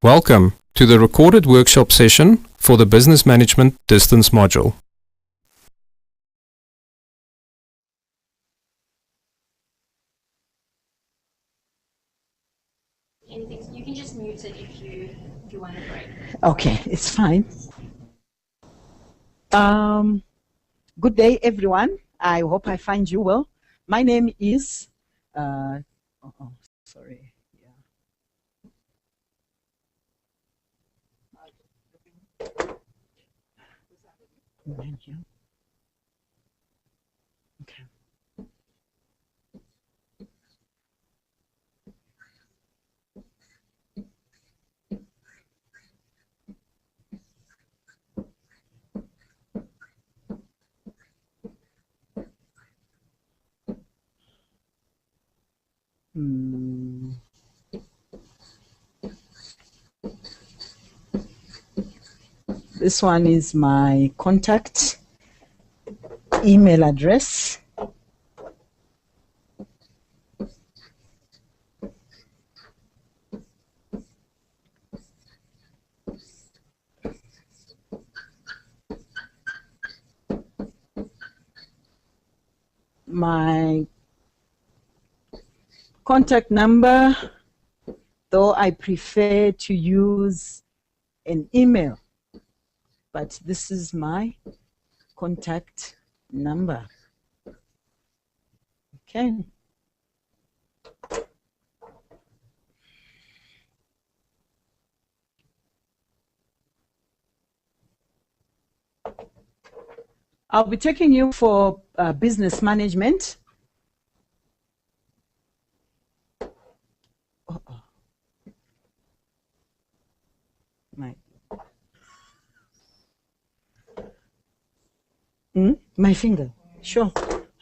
Welcome to the recorded workshop session for the Business Management Distance module. Anything, you can just mute it if you want to break. Okay, it's fine. Good day, everyone. I hope I find you well. My name is, sorry. Yeah. Okay. This one is my contact email address. My contact number, though I prefer to use an email, but this is my contact number. Okay. I'll be taking you for business management. My finger, sure,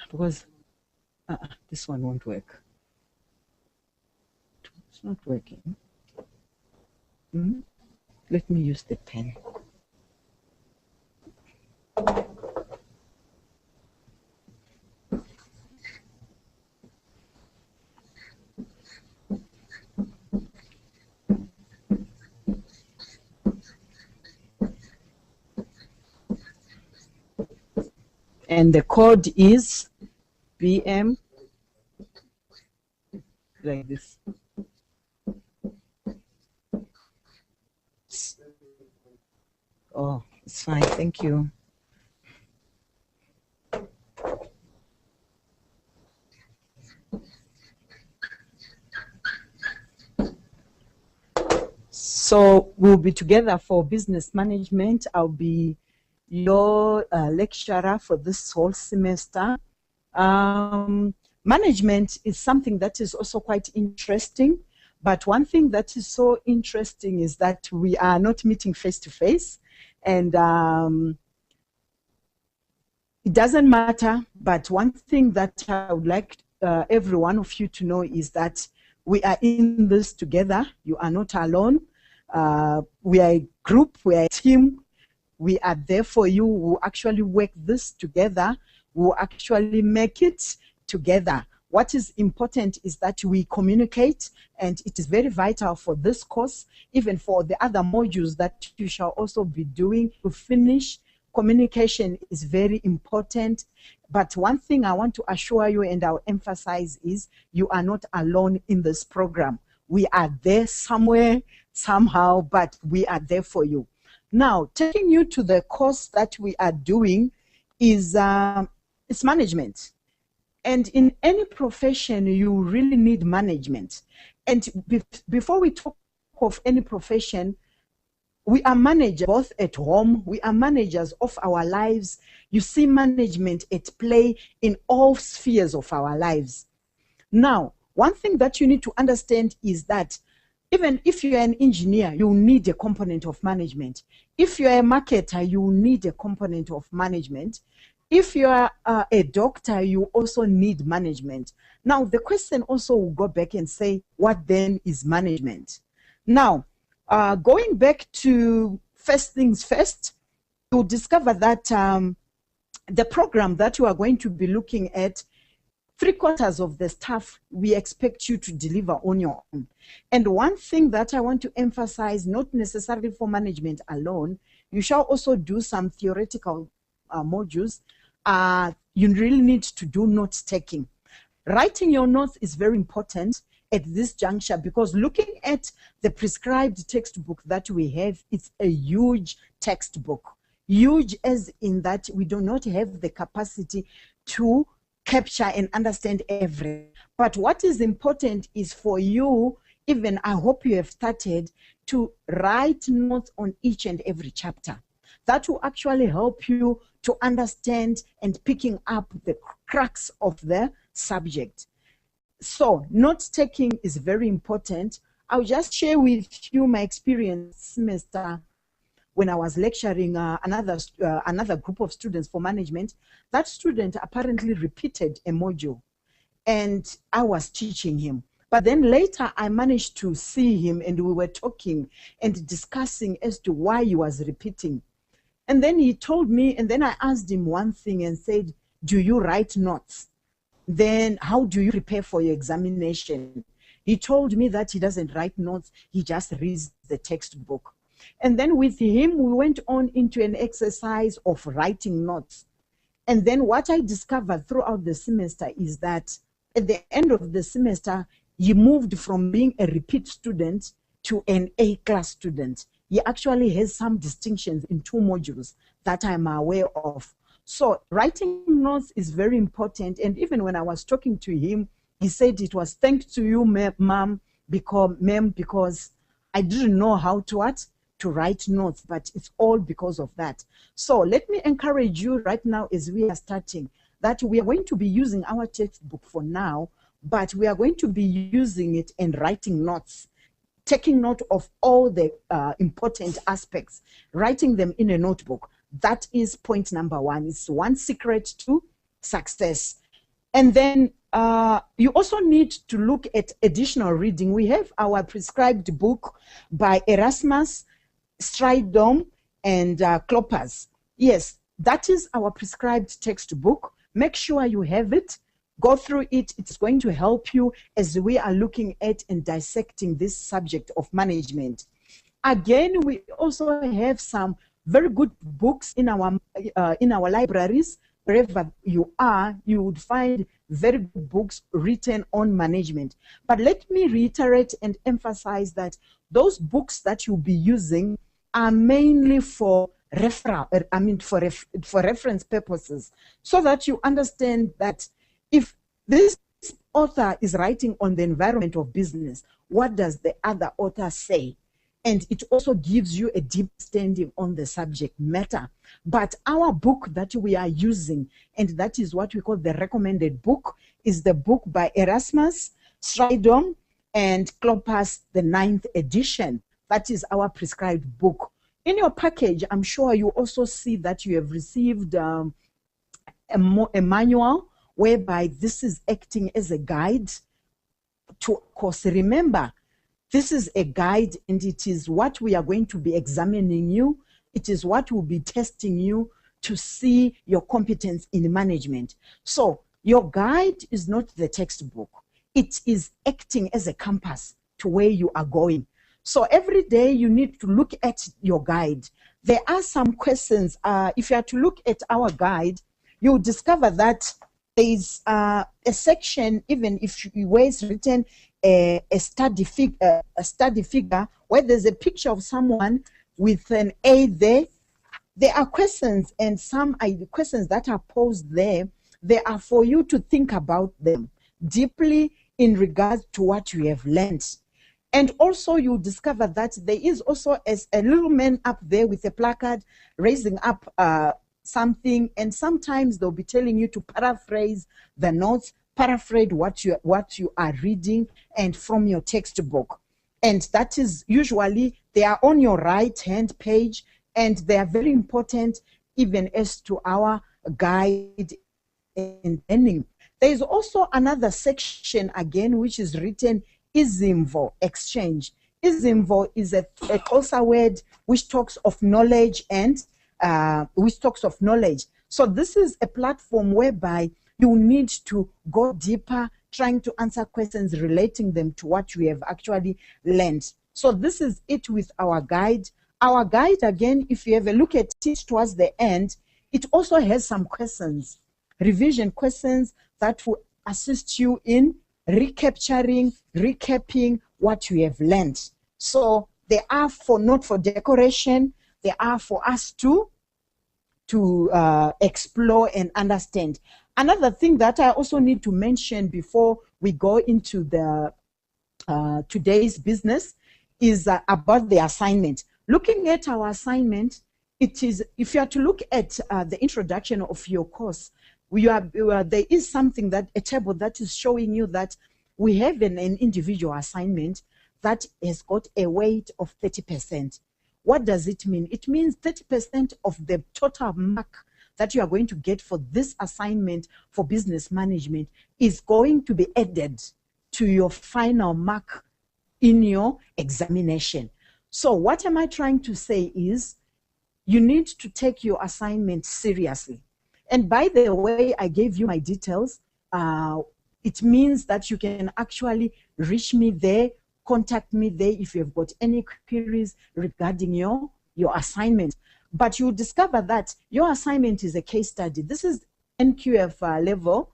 because this one won't work. It's not working. Let me use the pen. And the code is BM, like this. Oh, it's fine, thank you. So we'll be together for business management. I'll be your lecturer for this whole semester. Management is something that is also quite interesting, but one thing that is so interesting is that we are not meeting face to face, and it doesn't matter, but one thing that I would like every one of you to know is that we are in this together. You are not alone. We are a group, we are a team. We are there for you. We'll actually work this together. We'll actually make it together. What is important is that we communicate, and it is very vital for this course, even for the other modules that you shall also be doing to finish. Communication is very important. But one thing I want to assure you and I'll emphasize is you are not alone in this program. We are there somewhere, somehow, but we are there for you. Now, taking you to the course that we are doing is it's management. And in any profession, you really need management. And before we talk of any profession, we are managers both at home, we are managers of our lives. You see management at play in all spheres of our lives. Now, one thing that you need to understand is that even if you're an engineer, you need a component of management. If you're a marketer, you need a component of management. If you're a doctor, you also need management. Now, the question also will go back and say, what then is management? Now, going back to first things first, you'll discover that the program that you are going to be looking at 3/4 of the stuff we expect you to deliver on your own. And one thing that I want to emphasize, not necessarily for management alone, you shall also do some theoretical modules. You really need to do note taking. Writing your notes is very important at this juncture, because looking at the prescribed textbook that we have, it's a huge textbook. Huge as in that we do not have the capacity to capture and understand everything. But what is important is for you, even I hope you have started, to write notes on each and every chapter. That will actually help you to understand and picking up the crux of the subject. So note taking is very important. I'll just share with you my experience semester when I was lecturing another group of students for management. That student apparently repeated a module and I was teaching him. But then later I managed to see him and we were talking and discussing as to why he was repeating. And then he told me, and then I asked him one thing and said, do you write notes? Then how do you prepare for your examination? He told me that he doesn't write notes, he just reads the textbook. And then with him, we went on into an exercise of writing notes. And then what I discovered throughout the semester is that at the end of the semester, he moved from being a repeat student to an A-class student. He actually has some distinctions in 2 modules that I'm aware of. So writing notes is very important. And even when I was talking to him, he said it was thanks to you, ma'am, because I didn't know how to write notes, but it's all because of that. So let me encourage you right now as we are starting that we are going to be using our textbook for now, but we are going to be using it and writing notes, taking note of all the important aspects, writing them in a notebook. That is point number 1. It's one secret to success. And then you also need to look at additional reading. We have our prescribed book by Erasmus, Stridom, and Kloppers. Yes, that is our prescribed textbook. Make sure you have it. Go through it. It's going to help you as we are looking at and dissecting this subject of management. Again, we also have some very good books in our libraries. Wherever you are, you would find very good books written on management. But let me reiterate and emphasize that those books that you'll be using are mainly for reference purposes, so that you understand that if this author is writing on the environment of business, what does the other author say? And it also gives you a deep standing on the subject matter. But our book that we are using, and that is what we call the recommended book, is the book by Erasmus, Stridom, and Kloppers, the 9th edition. That is our prescribed book. In your package, I'm sure you also see that you have received a manual whereby this is acting as a guide to, of course, remember, this is a guide and it is what we are going to be examining you. It is what will be testing you to see your competence in management. So your guide is not the textbook. It is acting as a compass to where you are going. So every day you need to look at your guide. There are some questions. If you are to look at our guide, you'll discover that there is a section, even if where it's written a study figure, where there's a picture of someone with an A there. There are questions, and some questions that are posed there. They are for you to think about them deeply in regards to what you have learned. And also you discover that there is also a little man up there with a placard raising up something, and sometimes they'll be telling you to paraphrase the notes, paraphrase what you are reading and from your textbook. And that is usually, they are on your right-hand page, and they are very important even as to our guide in learning. There is also another section again, which is written Izimvo exchange. Izimvo is a Xhosa word which talks of knowledge and So this is a platform whereby you need to go deeper, trying to answer questions relating them to what you have actually learned. So this is it with our guide. Our guide, again, if you have a look at it towards the end, it also has some questions, revision questions that will assist you in recapping what you have learned. So they are not for decoration, they are for us to explore and understand. Another thing that I also need to mention before we go into the today's business is about the assignment. Looking at our assignment, it is, if you are to look at the introduction of your course, there is something, that a table that is showing you that we have an individual assignment that has got a weight of 30%. What does it mean? It means 30% of the total mark that you are going to get for this assignment for business management is going to be added to your final mark in your examination. So what am I trying to say is, you need to take your assignment seriously. And by the way, I gave you my details. It means that you can actually reach me there, contact me there if you have got any queries regarding your assignment. But you'll discover that your assignment is a case study. This is NQF level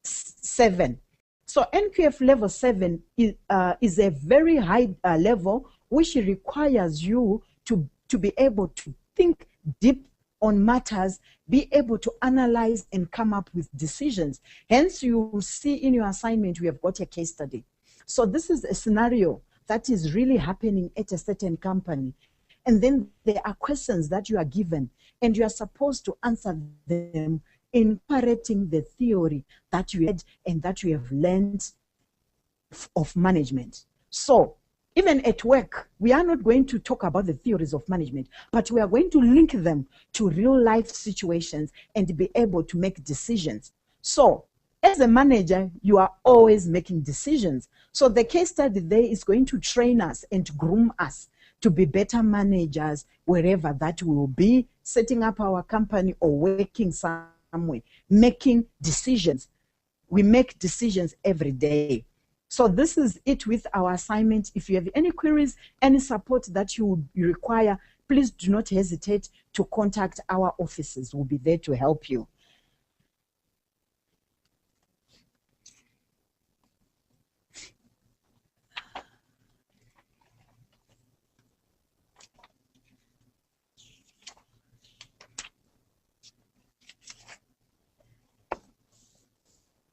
7. So NQF level 7 is a very high level, which requires you to be able to think deep on matters, be able to analyze and come up with decisions. Hence, you will see in your assignment, we have got a case study. So this is a scenario that is really happening at a certain company. And then there are questions that you are given, and you are supposed to answer them incorporating the theory that you had and that you have learned of management. So even at work, we are not going to talk about the theories of management, but we are going to link them to real life situations and be able to make decisions. So as a manager, you are always making decisions. So the case study there is going to train us and groom us to be better managers wherever that we will be, setting up our company or working somewhere, making decisions. We make decisions every day. So this is it with our assignment. If you have any queries, any support that you require, please do not hesitate to contact our offices. We'll be there to help you.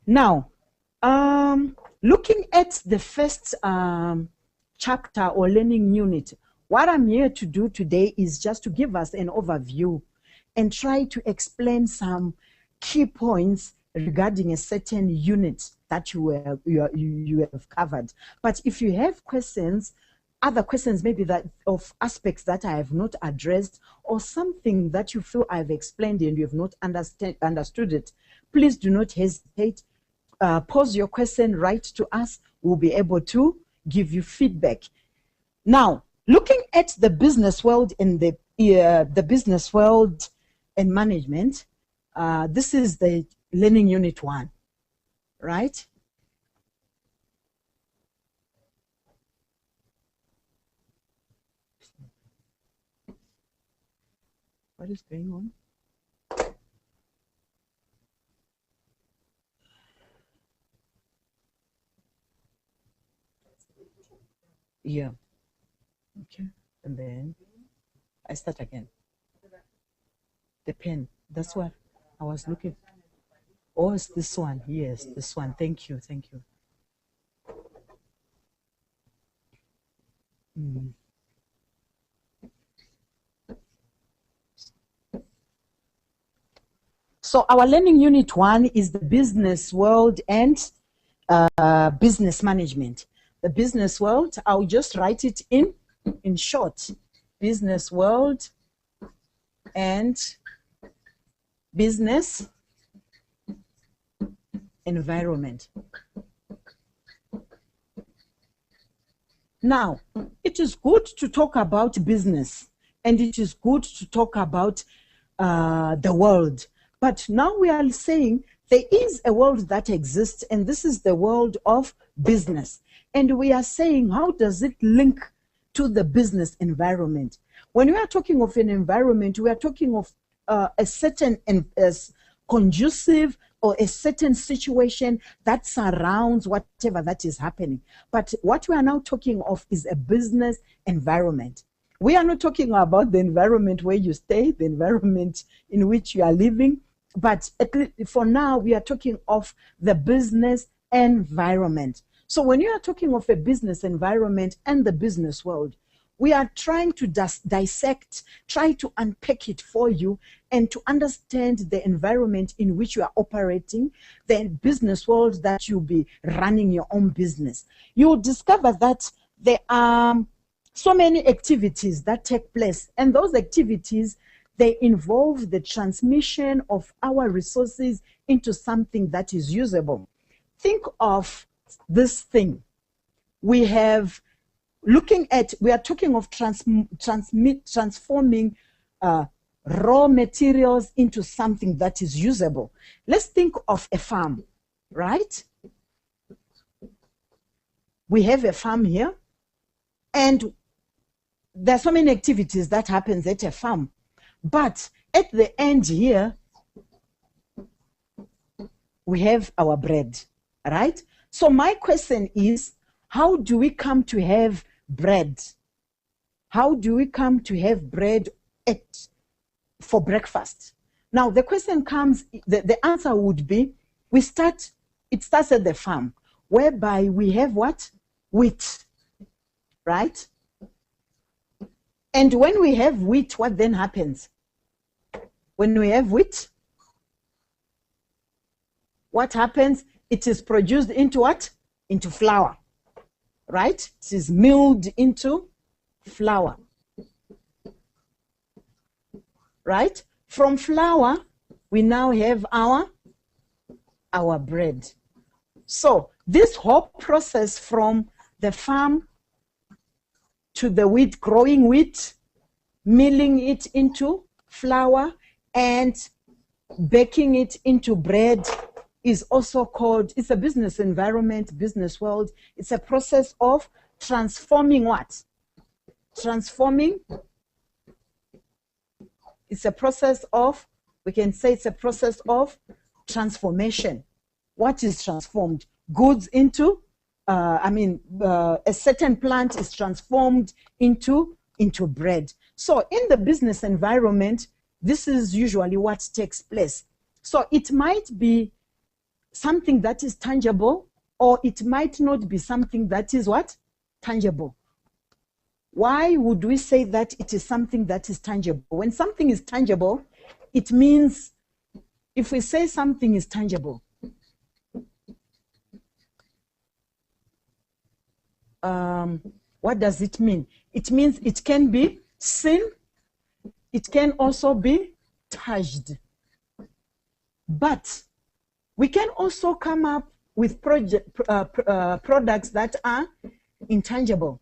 Now, looking at the first chapter or learning unit, what I'm here to do today is just to give us an overview and try to explain some key points regarding a certain unit that you have covered. But if you have questions, other questions maybe that of aspects that I have not addressed, or something that you feel I've explained and you have not understood it, please do not hesitate. Pose your question, write to us. We'll be able to give you feedback. Now, looking at the business world and the business world and management, this is the learning unit 1, right? What is going on? Yeah. Okay. And then I start again. The pen. That's what I was looking. Oh, it's this one. Yes, this one. Thank you. Thank you. So our learning unit 1 is the business world and business management. The business world, I'll just write it in short. Business world and business environment. Now, it is good to talk about business, and it is good to talk about the world, But now we are saying there is a world that exists, and this is the world of business. And we are saying, how does it link to the business environment? When we are talking of an environment, we are talking of a certain conducive or a certain situation that surrounds whatever that is happening. But what we are now talking of is a business environment. We are not talking about the environment where you stay, the environment in which you are living, but at least for now, we are talking of the business environment. So when you are talking of a business environment and the business world, we are trying to dissect, try to unpack it for you and to understand the environment in which you are operating, the business world that you'll be running your own business. You will discover that there are so many activities that take place, and those activities, they involve the transmission of our resources into something that is usable. Think of this thing. We are talking of transforming raw materials into something that is usable. Let's think of a farm, right? We have a farm here, and there are so many activities that happens at a farm. But at the end here, we have our bread, right? So my question is, how do we come to have bread? How do we come to have bread for breakfast? Now the question comes, the answer would be, it starts at the farm, whereby we have what? Wheat, right? And when we have wheat, what then happens? When we have wheat, what happens? It is produced into what? Into flour, right? It is milled into flour, right? From flour, we now have our bread. So this whole process from the farm to the wheat, growing wheat, milling it into flour, and baking it into bread is also called, it's a business environment, business world. It's a process of transforming what? Transforming. It's a process of, we can say it's a process of transformation. What is transformed? Goods into, a certain plant is transformed into bread. So in the business environment, this is usually what takes place. So it might be something that is tangible, or it might not be something that is what? Tangible. Why would we say that it is something that is tangible? When something is tangible, it means, if we say something is tangible, what does it mean? It means it can be seen, it can also be touched. But we can also come up with products that are intangible.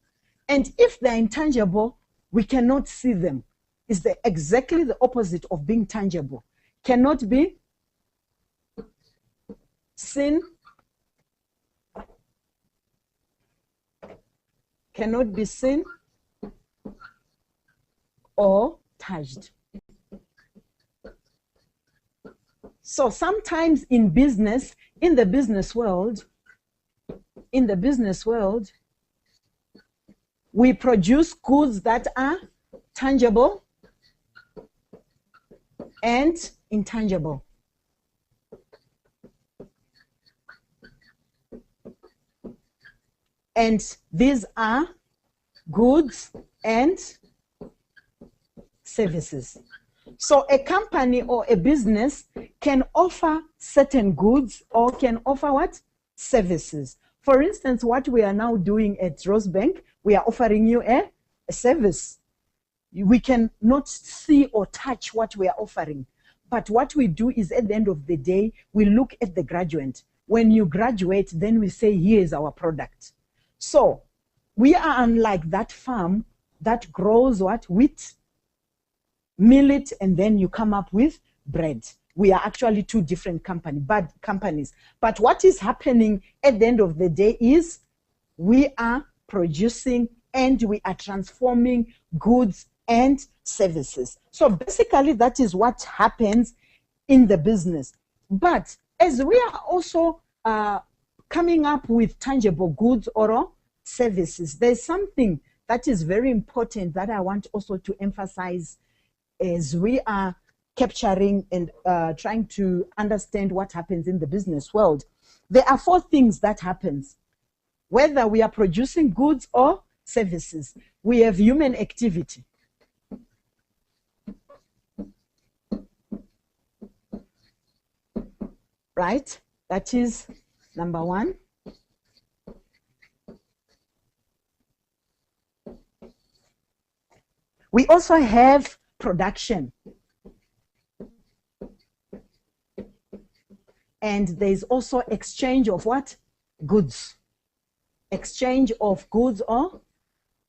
And if they're intangible, we cannot see them. It's exactly the opposite of being tangible. Cannot be seen, cannot be seen or touched. So sometimes in business, in the business world, we produce goods that are tangible and intangible. And these are goods and services. So a company or a business can offer certain goods or can offer what? Services. For instance, what we are now doing at Rosebank, we are offering you a service. We can not see or touch what we are offering. But what we do is, at the end of the day, we look at the graduate. When you graduate, then we say, here is our product. So we are unlike that farm that grows what? Wheat, mill it, and then you come up with bread. we are actually two different companies. But what is happening at the end of the day is we are producing and we are transforming goods and services. So basically that is what happens in the business. But as we are also coming up with tangible goods or services, there's something that is very important that I want also to emphasize as we are capturing and trying to understand what happens in the business world. There are 4 things that happens. Whether we are producing goods or services, we have human activity. Right? That is number 1. We also have production. And there's also exchange of what? Goods. Exchange of goods or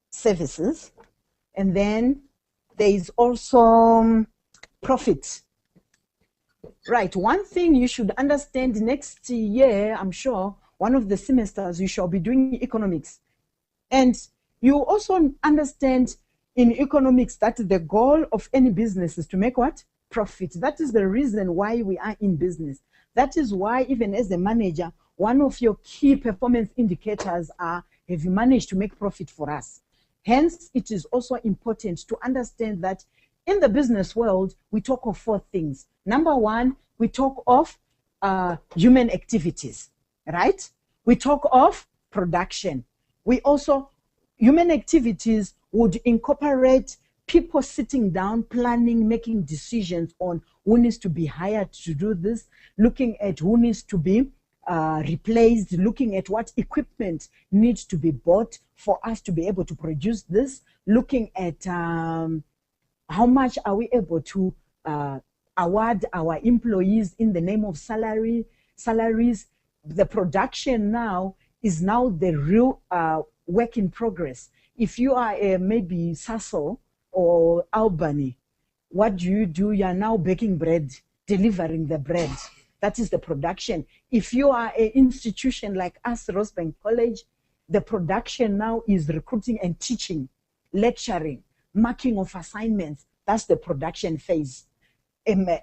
services. And then there's also profit. Right, one thing you should understand next year, I'm sure, one of the semesters you shall be doing economics. And you also understand in economics that the goal of any business is to make what? Profit. That is the reason why we are in business. That is why even as a manager, one of your key performance indicators are, have you managed to make profit for us? Hence, it is also important to understand that in the business world, we talk of 4 things. Number 1, we talk of human activities, right? We talk of production. We also, human activities would incorporate people sitting down, planning, making decisions on who needs to be hired to do this, looking at who needs to be replaced, looking at what equipment needs to be bought for us to be able to produce this, looking at how much are we able to award our employees in the name of salaries. The production now is now the real work in progress. If you are maybe Sasso or Albany, what do? You are now baking bread, delivering the bread. That is the production. If you are an institution like us, Rosebank College, the production now is recruiting and teaching, lecturing, marking of assignments. That's the production phase.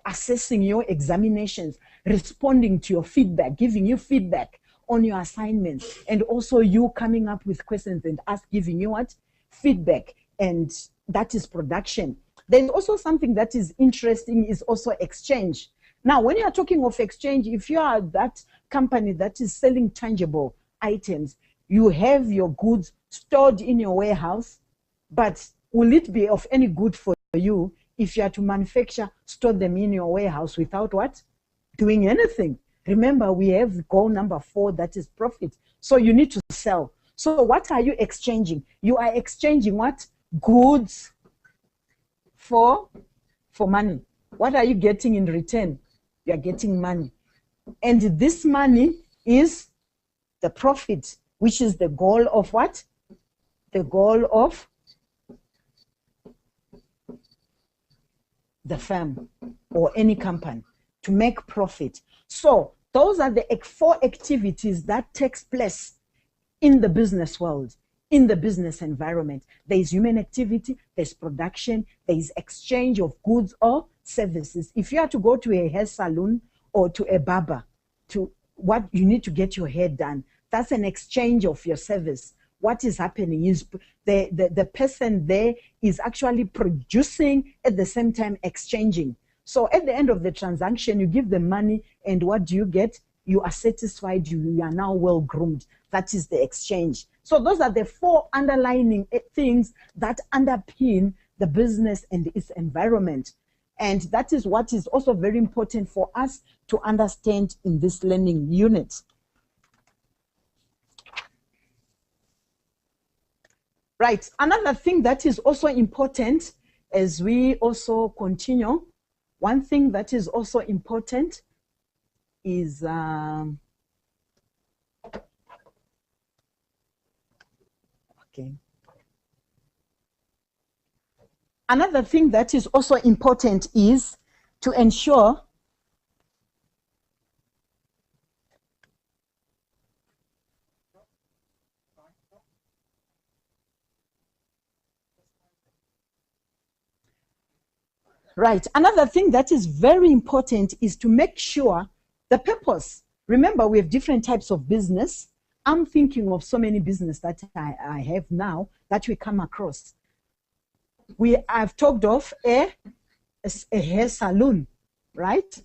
Assessing your examinations, responding to your feedback, giving you feedback on your assignments, and also you coming up with questions and us giving you what? Feedback. And that is production. There's also something that is interesting is also exchange. Now, when you're talking of exchange, if you are that company that is selling tangible items, you have your goods stored in your warehouse, but will it be of any good for you if you are to manufacture, store them in your warehouse without what? Doing anything. Remember, we have goal number 4, that is profit. So you need to sell. So what are you exchanging? You are exchanging what? Goods for money. What are you getting in return? You are getting money. And this money is the profit, which is the goal of what? The goal of the firm or any company, to make profit. So those are the 4 activities that takes place in the business world, in the business environment. There is human activity, there's production, there is exchange of goods or services. If you are to go to a hair salon or to a barber, to what you need to get your hair done, that's an exchange of your service. What is happening is the person there is actually producing at the same time exchanging. So at the end of the transaction, you give them money, and what do you get? You are satisfied, you are now well groomed. That is the exchange. So those are the 4 underlining things that underpin the business and its environment. And that is what is also very important for us to understand in this learning unit. Right, another thing that is also important as we also continue, one thing that is also important is another thing that is also important is to ensure Right. Another thing that is very important is to make sure the purpose. Remember, we have different types of business. I'm thinking of so many business that I have now that we come across. I've talked of a hair salon, right?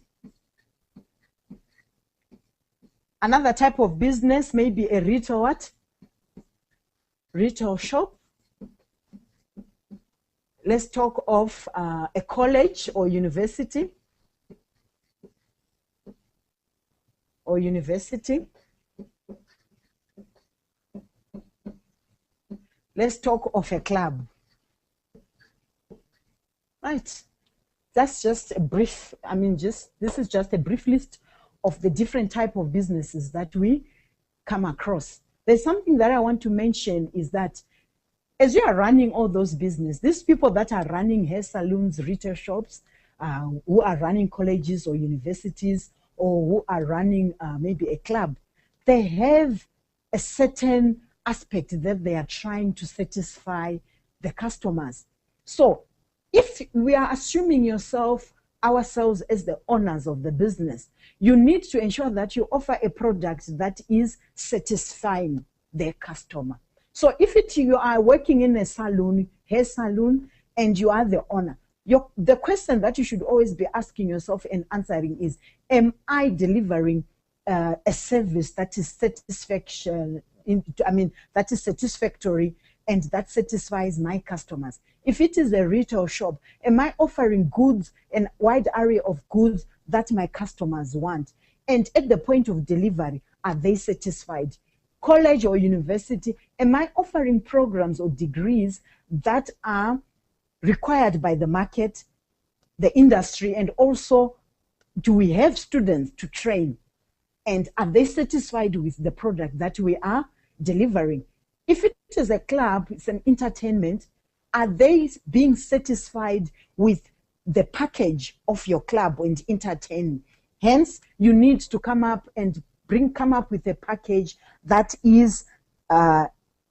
Another type of business may be a retail what? Retail shop. Let's talk of a college or university. Let's talk of a club. Right. That's just a brief, this is just a brief list of the different type of businesses that we come across. There's something that I want to mention is that as you are running all those businesses, these people that are running hair salons, retail shops, who are running colleges or universities, or who are running maybe a club, they have a certain aspect that they are trying to satisfy the customers. So if we are assuming ourselves as the owners of the business, you need to ensure that you offer a product that is satisfying their customer. So if you are working in a salon, hair salon, and you are the owner, the question that you should always be asking yourself and answering is, am I delivering a service that is that is satisfactory and that satisfies my customers? If it is a retail shop, am I offering goods, a wide array of goods that my customers want? And at the point of delivery, are they satisfied? College or university, am I offering programs or degrees that are required by the market, the industry, and also do we have students to train? And are they satisfied with the product that we are delivering? If it is a club, it's an entertainment, are they being satisfied with the package of your club and entertaining? Hence, you need to come up with a package that is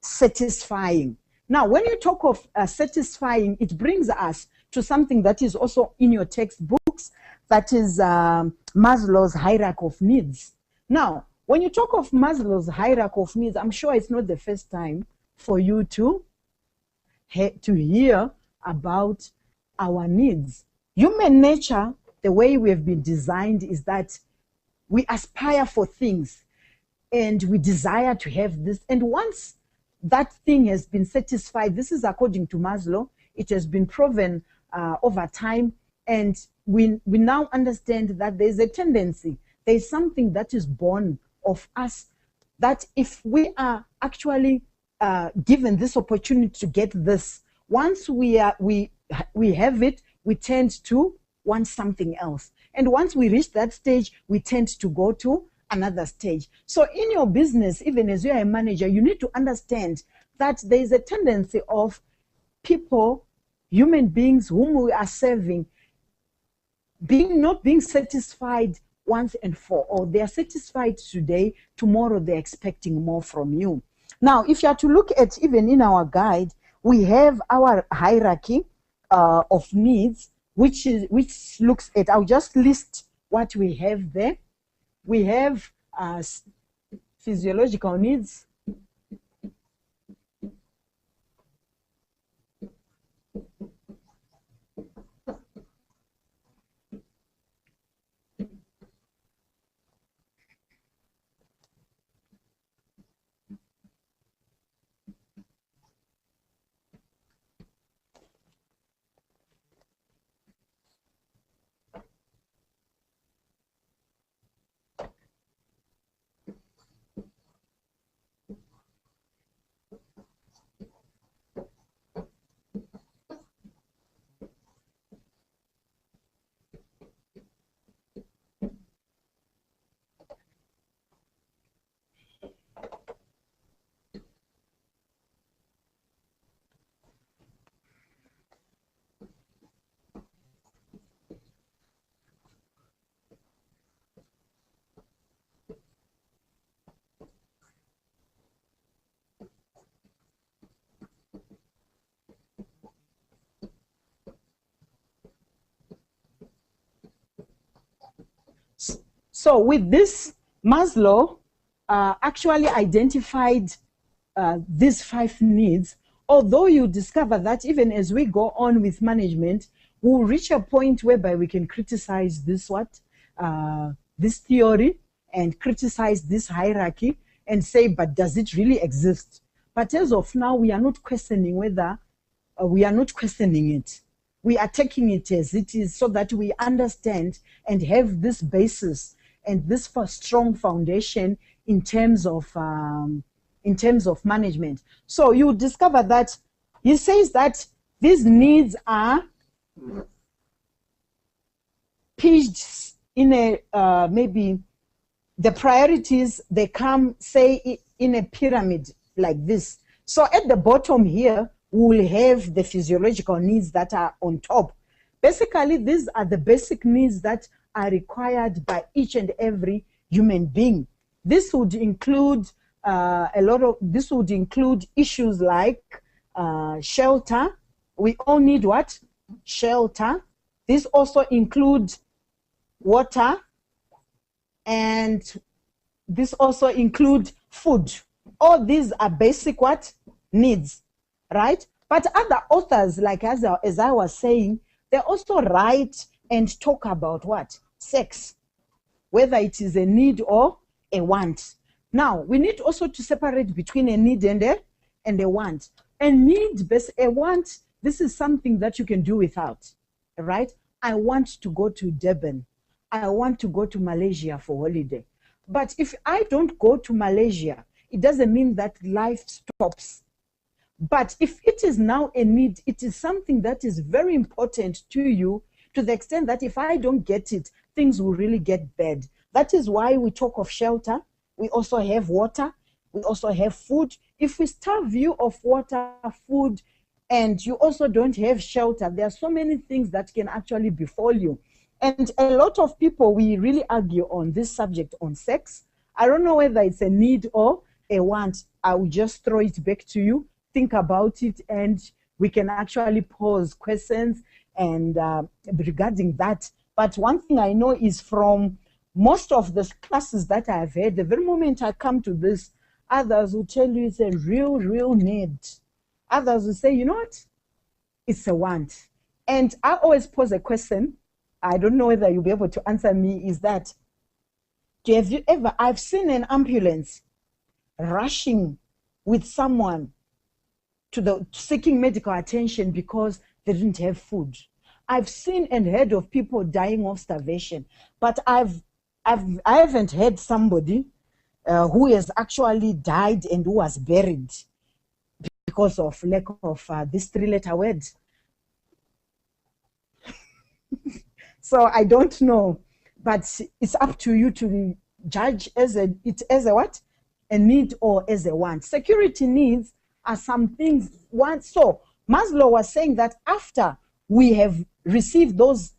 satisfying. Now, when you talk of satisfying, it brings us to something that is also in your textbooks, that is Maslow's hierarchy of needs. Now, when you talk of Maslow's hierarchy of needs, I'm sure it's not the first time for you to hear about our needs. Human nature, the way we have been designed, is that we aspire for things and we desire to have this. And once that thing has been satisfied, this is according to Maslow, it has been proven over time. And we now understand that there's a tendency, there's something that is born of us, that if we are actually given this opportunity to get this, once we have it, we tend to want something else. And once we reach that stage, we tend to go to another stage. So in your business, even as you are a manager, you need to understand that there is a tendency of people, human beings whom we are serving, not being satisfied once and for all. They are satisfied today, tomorrow they're expecting more from you. Now, if you are to look at, even in our guide, we have our hierarchy of needs, which looks at, I'll just list what we have there. We have physiological needs, So with this, Maslow actually identified these 5 needs, although you discover that even as we go on with management, we'll reach a point whereby we can criticize this this theory and criticize this hierarchy and say, but does it really exist? But as of now, we are not questioning whether, we are not questioning it. We are taking it as it is so that we understand and have this basis and this strong foundation in terms of management. So you discover that he says that these needs are pitched in a maybe the priorities, they come, say, in a pyramid like this. So at the bottom here, we will have the physiological needs that are on top. Basically, these are the basic needs that are required by each and every human being. This would include this would include issues like shelter. We all need what? Shelter. This also includes water, and this also includes food. All these are basic what? Needs, right? But other authors, like as I was saying, they also write and talk about what? Sex, whether it is a need or a want. Now, we need also to separate between a need and a want. A need, a want, this is something that you can do without, right? I want to go to Durban. I want to go to Malaysia for holiday. But if I don't go to Malaysia, it doesn't mean that life stops. But if it is now a need, it is something that is very important to you, to the extent that if I don't get it, things will really get bad. That is why we talk of shelter. We also have water. We also have food. If we starve you of water, food, and you also don't have shelter, there are so many things that can actually befall you. And a lot of people, we really argue on this subject on sex. I don't know whether it's a need or a want. I will just throw it back to you. Think about it, and we can actually pose questions and regarding that. But one thing I know is from most of the classes that I've had, the very moment I come to this, others will tell you it's a real need. Others will say, you know what? It's a want. And I always pose a question. I don't know whether you'll be able to answer me, is that, have you ever, I've seen an ambulance rushing with someone to seeking medical attention because they didn't have food. I've seen and heard of people dying of starvation, but I haven't heard somebody who has actually died and who was buried because of lack of this 3-letter word. So I don't know, but it's up to you to judge it as a what? A need or as a want. Security needs are some things want. So Maslow was saying that after we have received those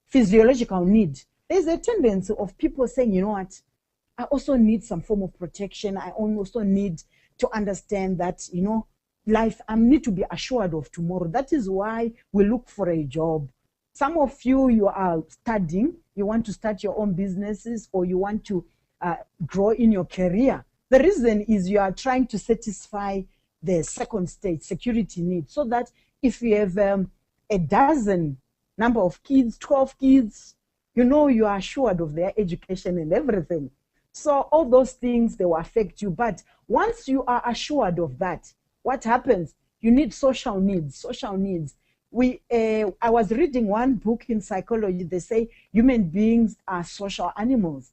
physiological needs, there's a tendency of people saying, you know what, I also need some form of protection. I also need to understand that, you know, life, I need to be assured of tomorrow. That is why we look for a job. Some of you, you are studying, you want to start your own businesses, or you want to grow in your career. The reason is you are trying to satisfy the second stage, security needs, so that if you have a dozen number of kids, 12 kids, you know, you are assured of their education and everything. So all those things, they will affect you. But once you are assured of that, what happens? You need social needs, social needs. I was reading one book in psychology. They say human beings are social animals.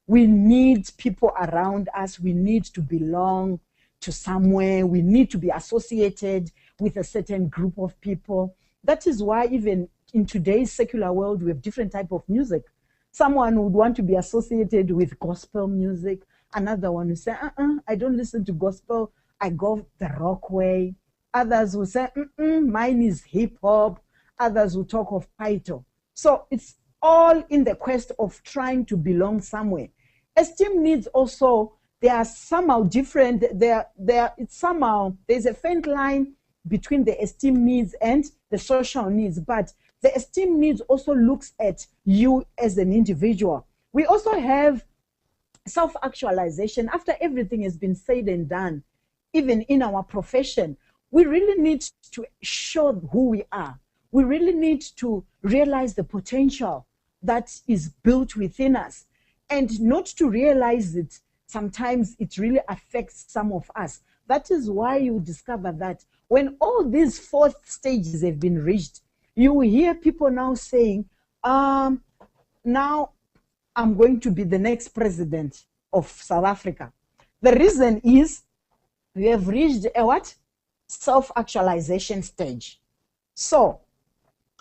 We need people around us. We need to belong to somewhere. We need to be associated with a certain group of people. That is why even in today's secular world, we have different type of music. Someone would want to be associated with gospel music. Another one would say, I don't listen to gospel. I go the rock way. Others will say, mine is hip hop. Others will talk of Paito. So it's all in the quest of trying to belong somewhere. Esteem needs also, they are somehow different. There's a faint line between the esteem needs and the social needs, but the esteem needs also looks at you as an individual. We also have self-actualization. After everything has been said and done, even in our profession, we really need to show who we are. We really need to realize the potential that is built within us, and not to realize it. Sometimes it really affects some of us. That is why you discover that when all these 4 stages have been reached, you will hear people now saying, now I'm going to be the next president of South Africa. The reason is we have reached a what? Self-actualization stage. So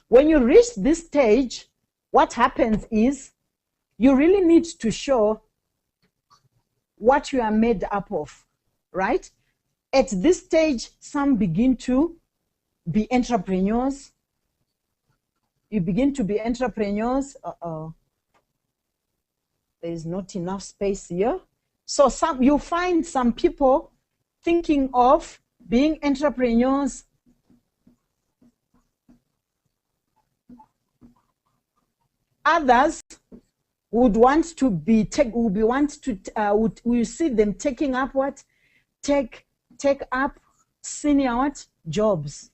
when you reach this stage, what happens is you really need to show what you are made up of, right? At this stage, some begin to be entrepreneurs. You begin to be entrepreneurs. There is not enough space here. So you find some people thinking of being entrepreneurs. Others would want to be we see them taking up what? Take up senior what? Jobs.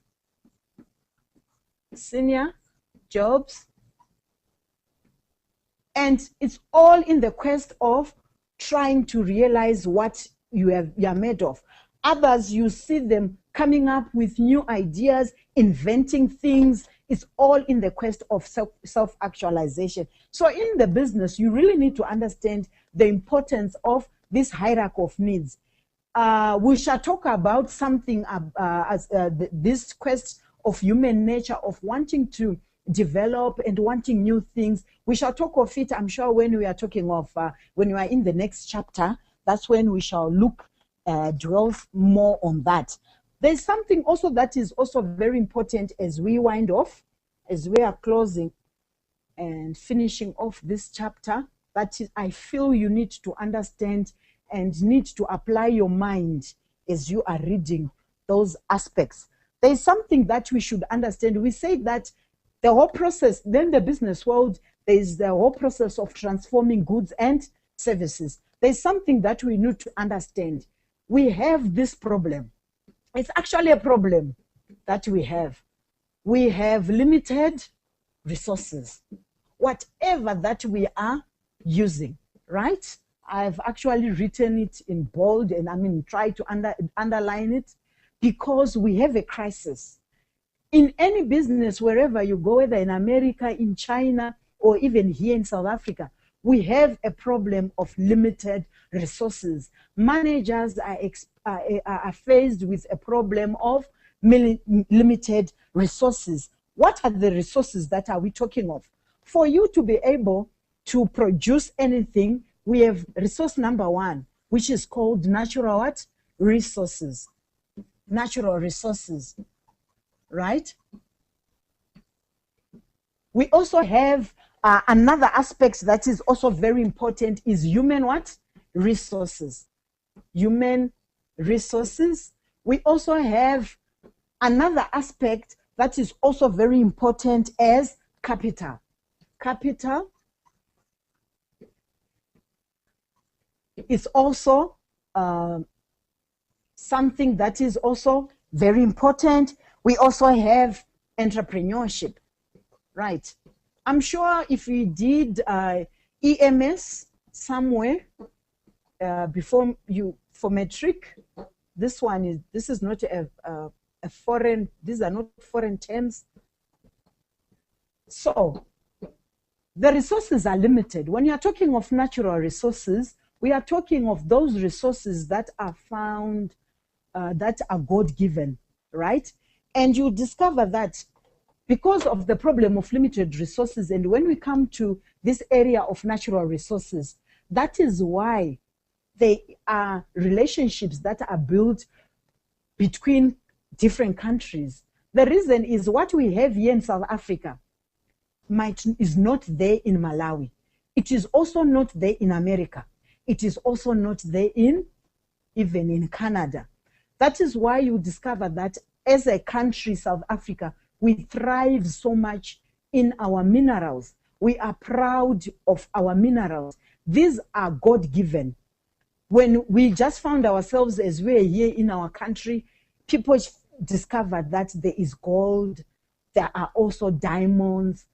Senior jobs. And it's all in the quest of trying to realize what you are made of. Others, you see them coming up with new ideas, inventing things. It's all in the quest of self-actualization. So in the business, you really need to understand the importance of this hierarchy of needs. We shall talk about something as this quest of human nature, of wanting to develop and wanting new things. We shall talk of it, I'm sure, when we are talking of, when we are in the next chapter. That's when we shall dwell more on that. There's something also that is also very important as we wind off, as we are closing and finishing off this chapter, that is, I feel you need to understand and need to apply your mind as you are reading those aspects. There's something that we should understand. We say that the whole process, then the business world, there is the whole process of transforming goods and services. There's something that we need to understand. We have this problem. It's actually a problem that we have. We have limited resources, whatever that we are using, right? I've actually written it in bold, and try to underline it, because we have a crisis. In any business, wherever you go, whether in America, in China, or even here in South Africa, we have a problem of limited resources. Managers are faced with a problem of limited resources. What are the resources that are we talking of? For you to be able to produce anything, we have resource number 1, which is called natural what? Resources. Natural resources, right? We also have another aspect that is also very important is human what? Resources. Human resources. We also have another aspect that is also very important as capital. Capital is also something that is also very important. We also have entrepreneurship, right? I'm sure if we did EMS somewhere before you for metric, this is not a foreign, these are not foreign terms. So the resources are limited. When you're talking of natural resources, we are talking of those resources that are found, that are God-given, right? And you discover that because of the problem of limited resources, and when we come to this area of natural resources, that is why there are relationships that are built between different countries. The reason is what we have here in South Africa is not there in Malawi. It is also not there in America. It is also not there even in Canada. That is why you discover that as a country, South Africa, we thrive so much in our minerals. We are proud of our minerals. These are God-given. When we just found ourselves as we're here in our country, people discovered that there is gold, there are also diamonds,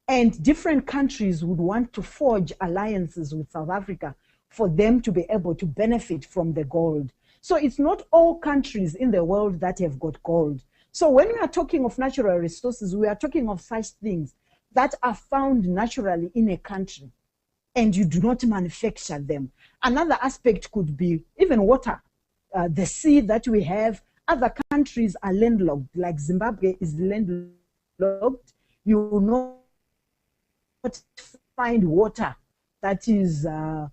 and different countries would want to forge alliances with South Africa for them to be able to benefit from the gold. So it's not all countries in the world that have got gold. So when we are talking of natural resources, we are talking of such things that are found naturally in a country and you do not manufacture them. Another aspect could be even water. The sea that we have, other countries are landlocked, like Zimbabwe is landlocked. You will not find water that is, I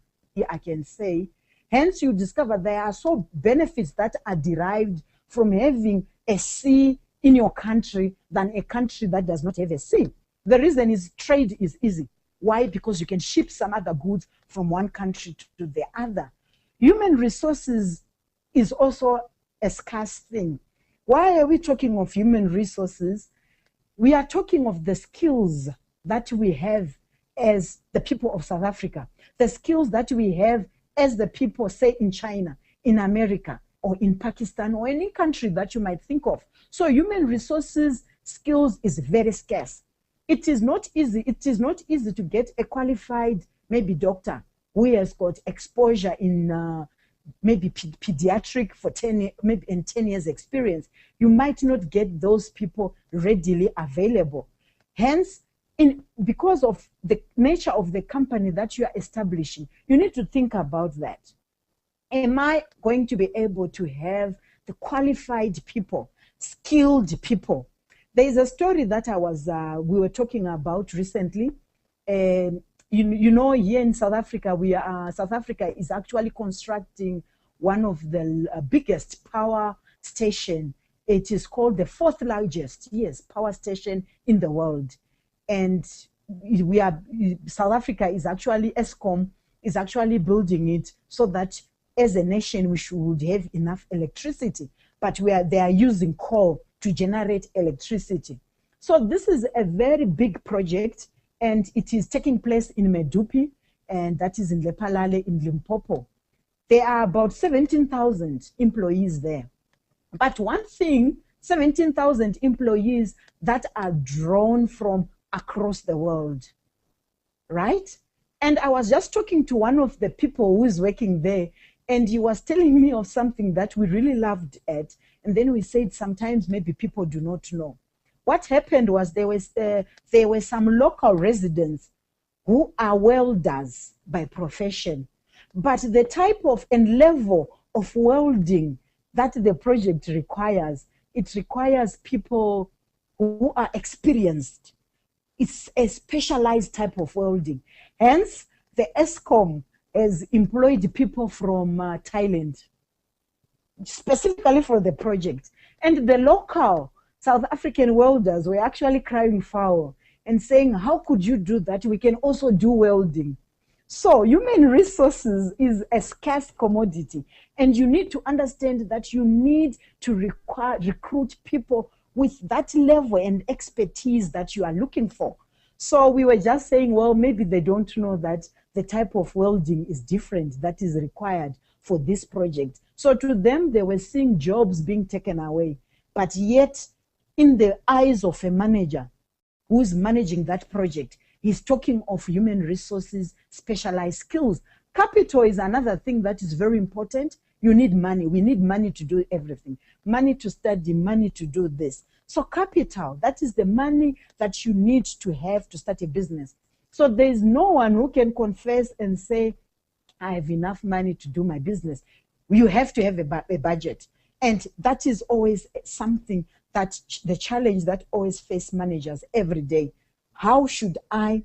can say. Hence, you discover there are so benefits that are derived from having a sea in your country than a country that does not have a sea. The reason is trade is easy. Why? Because you can ship some other goods from one country to the other. Human resources is also a scarce thing. Why are we talking of human resources? We are talking of the skills that we have as the people of South Africa, the skills that we have as the people, say, in China, in America, or in Pakistan, or any country that you might think of. So human resources skills is very scarce. It is not easy. It is not easy to get a qualified, maybe doctor who has got exposure in maybe pediatric for 10, maybe in 10 years experience. You might not get those people readily available. Hence, because of the nature of the company that you are establishing, you need to think about that. Am I going to be able to have the qualified people, skilled people? There is a story that we were talking about recently. You know, here in South Africa, South Africa is actually constructing one of the biggest power station. It is called the fourth largest, yes, power station in the world. And South Africa is actually, Eskom is actually building it so that as a nation, we should have enough electricity, but they are using coal to generate electricity. So this is a very big project, and it is taking place in Medupi, and that is in Lephalale in Limpopo. There are about 17,000 employees there. But one thing, 17,000 employees that are drawn from across the world, right? And I was just talking to one of the people who is working there, and he was telling me of something that we really loved at. And then we said sometimes maybe people do not know. What happened was there were some local residents who are welders by profession, but the type of and level of welding that the project requires, it requires people who are experienced. It's a specialized type of welding. Hence, the Eskom has employed people from Thailand, specifically for the project. And the local South African welders were actually crying foul and saying, how could you do that? We can also do welding. So human resources is a scarce commodity. And you need to understand that you need to recruit people with that level and expertise that you are looking for. So we were just saying, well, maybe they don't know that the type of welding is different that is required for this project. So to them, they were seeing jobs being taken away. But yet, in the eyes of a manager who's managing that project, he's talking of human resources, specialized skills. Capital is another thing that is very important. You need money. We need money to do everything. Money to study, money to do this. So capital, that is the money that you need to have to start a business. So there is no one who can confess and say, I have enough money to do my business. You have to have a budget. And that is always something that the challenge that always face managers every day. How should I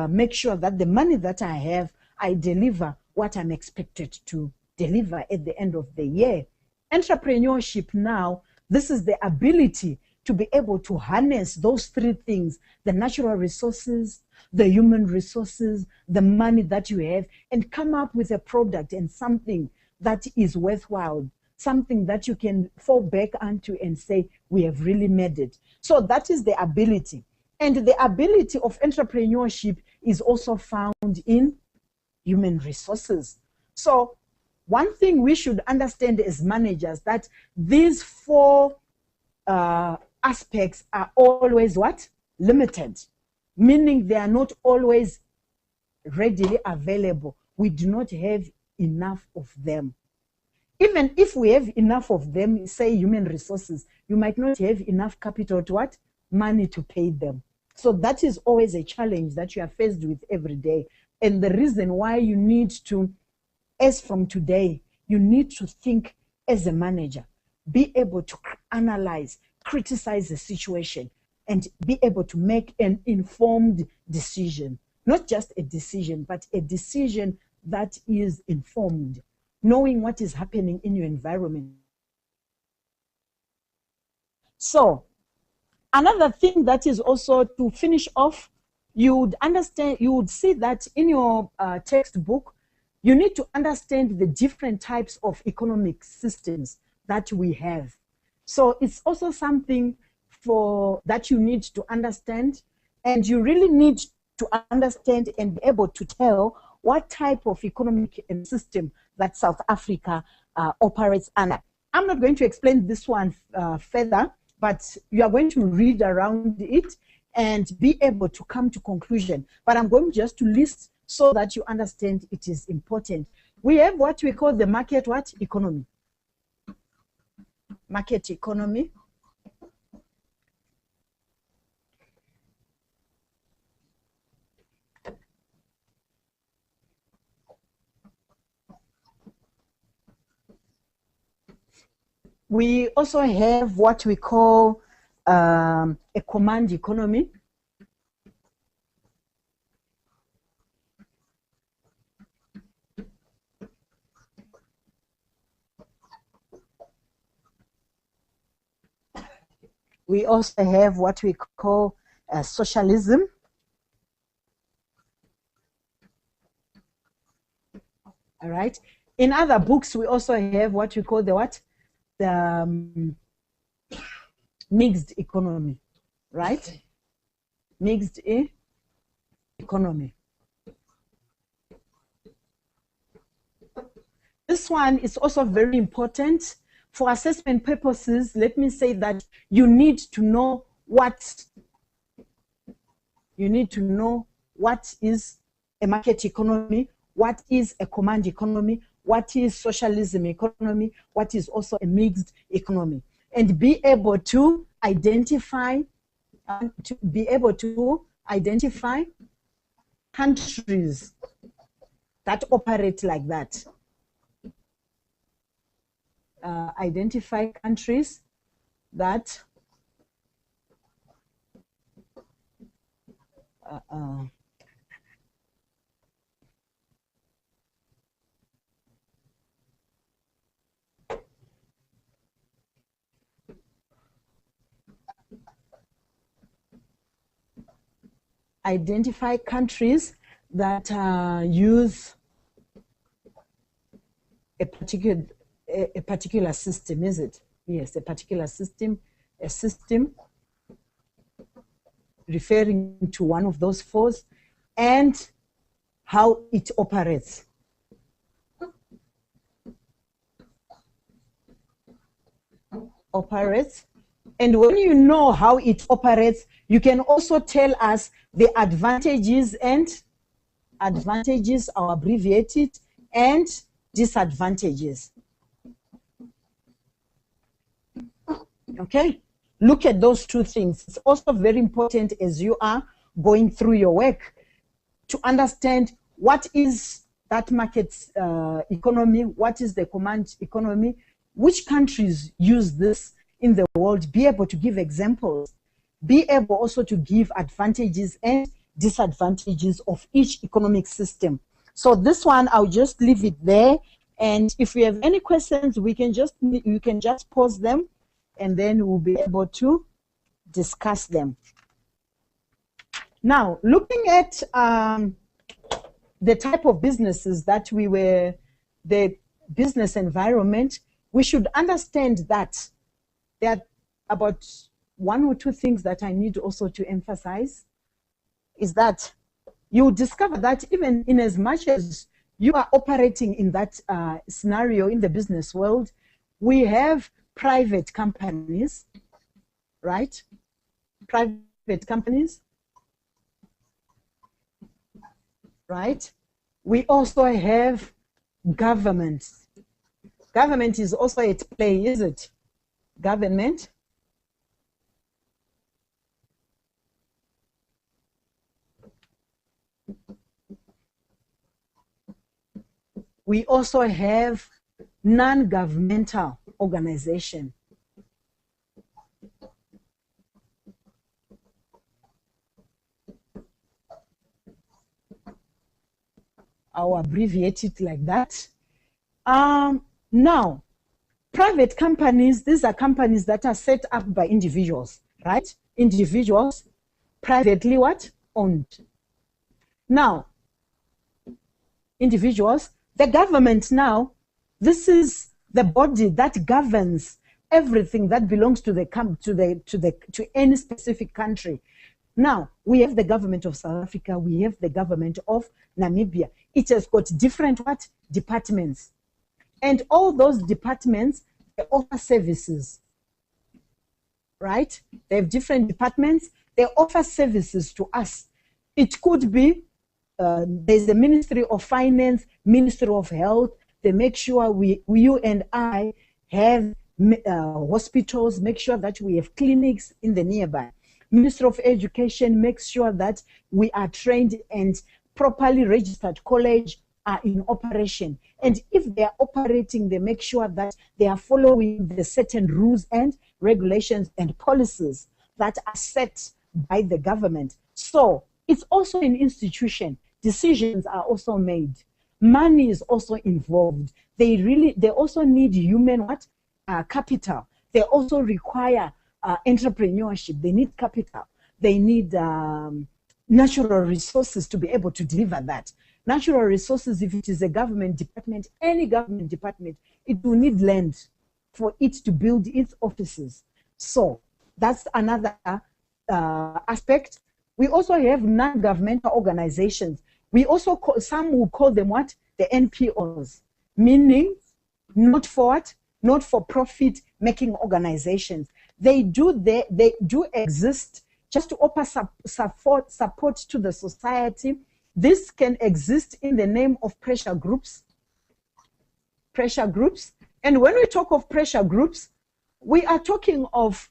make sure that the money that I have, I deliver what I'm expected to deliver at the end of the year? Entrepreneurship now, this is the ability to be able to harness those three things: the natural resources, the human resources, the money that you have, and come up with a product and something that is worthwhile, something that you can fall back onto and say, we have really made it. So that is the ability. And the ability of entrepreneurship is also found in human resources. So one thing we should understand as managers, that these four aspects are always what? Limited, meaning they are not always readily available. We do not have enough of them. Even if we have enough of them, say human resources, you might not have enough capital to what? Money to pay them. So that is always a challenge that you are faced with every day. And the reason why you need to, as from today, you need to think as a manager, be able to analyze, criticize the situation, and be able to make an informed decision. Not just a decision, but a decision that is informed, knowing what is happening in your environment. So, another thing that is also, to finish off, you would understand, you would see that in your textbook, you need to understand the different types of economic systems that we have. So it's also something that you need to understand, and you really need to understand and be able to tell what type of economic system that South Africa operates under. I'm not going to explain this one further, but you are going to read around it and be able to come to conclusion. But I'm going just to list so that you understand it is important. We have what we call the market economy. Market economy. We also have what we call a command economy. We also have what we call socialism. All right. In other books, we also have what we call the mixed economy, right? Mixed economy. This one is also very important. For assessment purposes, let me say that you need to know what is a market economy, what is a command economy, what is socialism economy, what is also a mixed economy, and be able to identify countries that operate like that. Identify countries that use a particular system, is it? Yes, a particular system, a system referring to one of those fours, and how it operates. And when you know how it operates, you can also tell us the advantages are abbreviated, and disadvantages. Okay, look at those two things. It's also very important as you are going through your work to understand what is that market economy, what is the command economy, which countries use this in the world, be able to give examples, be able also to give advantages and disadvantages of each economic system. So this one, I'll just leave it there. And if we have any questions, you can just pause them, and then we'll be able to discuss them. Now, looking at the type of businesses that the business environment, we should understand that there are about one or two things that I need also to emphasize is that you discover that even in as much as you are operating in that scenario in the business world, we have private companies, right? Private companies, right? We also have governments. Government is also at play, is it? Government. We also have non-governmental organization. I'll abbreviate it like that. Now, private companies, these are companies that are set up by individuals, right? Individuals, privately what? Owned. Now, individuals, the government now, this is the body that governs everything that belongs to any specific country. Now, we have the government of South Africa, we have the government of Namibia. It has got different what? Departments. And all those departments, they offer services, right? They have different departments, they offer services to us. It could be, there's the Ministry of Finance, Ministry of Health, they make sure you and I have hospitals, make sure that we have clinics in the nearby. Ministry of Education makes sure that we are trained and properly registered college are in operation. And if they are operating, they make sure that they are following the certain rules and regulations and policies that are set by the government. So it's also an institution. Decisions are also made. Money is also involved. They also need human what? Capital. They also require entrepreneurship. They need capital. They need natural resources to be able to deliver that. Natural resources, if it is a government department, any government department, it will need land for it to build its offices. So that's another aspect. We also have non-governmental organizations. We also call, some will call them what? The NPOs, meaning not for what? Not for profit making organizations. They do exist just to offer support to the society. This can exist in the name of pressure groups. Pressure groups. And when we talk of pressure groups, we are talking of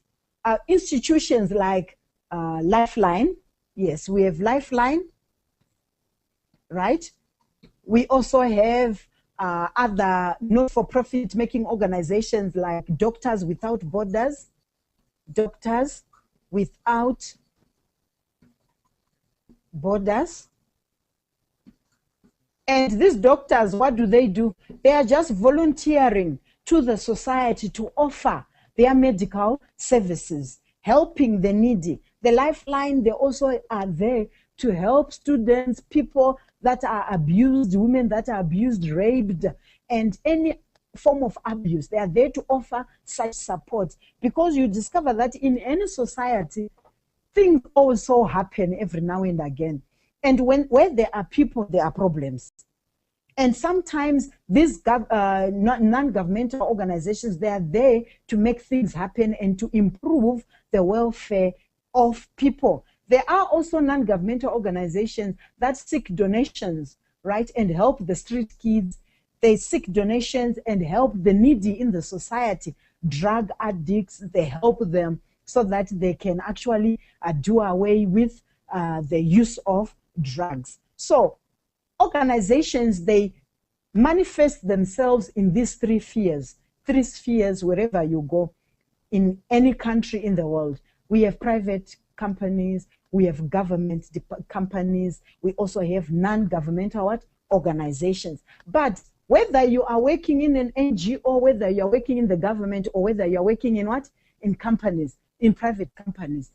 institutions like Lifeline. Yes, we have Lifeline, right? We also have other not-for-profit making organizations like Doctors Without Borders. Doctors Without Borders. And these doctors, what do? They are just volunteering to the society to offer their medical services, helping the needy. The Lifeline, they also are there to help students, people that are abused, women that are abused, raped, and any form of abuse. They are there to offer such support, because you discover that in any society, things also happen every now and again. And where there are people, there are problems. And sometimes these non-governmental organizations, they are there to make things happen and to improve the welfare of people. There are also non-governmental organizations that seek donations, right, and help the street kids. They seek donations and help the needy in the society, drug addicts. They help them so that they can actually do away with the use of drugs. So organizations, they manifest themselves in these three spheres wherever you go, in any country in the world. We have private companies, we have government companies, we also have non-governmental organizations. But whether you are working in an NGO, whether you're working in the government, or whether you're working in what? In companies, in private companies,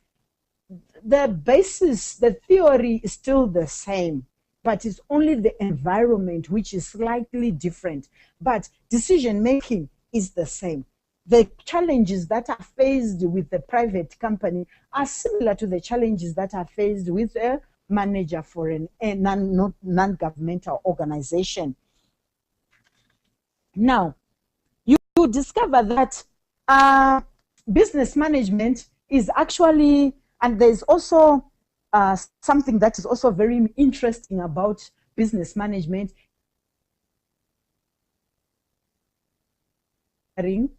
the basis, the theory is still the same, but it's only the environment which is slightly different. But decision making is the same. the challenges that are faced with the private company are similar to the challenges that are faced with a manager for a non-governmental organization. Now, you discover that business management is actually, and there's also something that is also very interesting about business management, and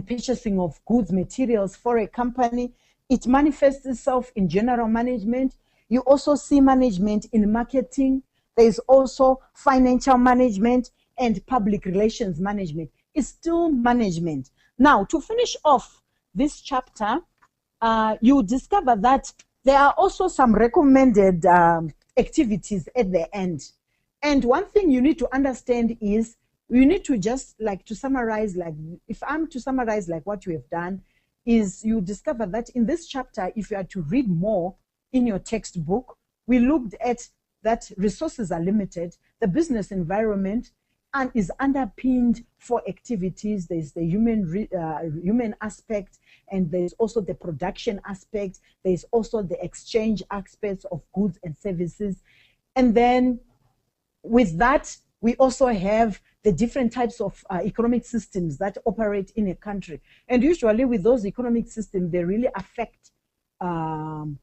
purchasing of goods, materials for a company. It manifests itself in general management. You also see management in marketing. There is also financial management and public relations management. It's still management. Now, to finish off this chapter, you discover that there are also some recommended activities at the end. And one thing you need to understand is you need to just to summarize, if I'm to summarize what you have done, is you discover that in this chapter, if you are to read more in your textbook, we looked at that resources are limited, the business environment and is underpinned for activities. There's the human aspect, and there's also the production aspect. There's also the exchange aspects of goods and services. And then with that, we also have the different types of economic systems that operate in a country. And usually with those economic systems, they really affect the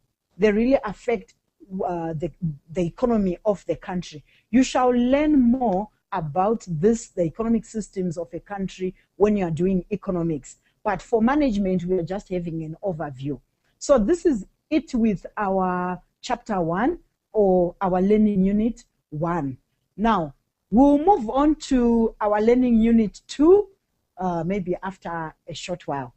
economy of the country. You shall learn more about the economic systems of a country when you are doing economics. But for management, we are just having an overview. So this is it with our chapter 1 or our learning unit 1. Now, we'll move on to our learning unit 2, maybe after a short while.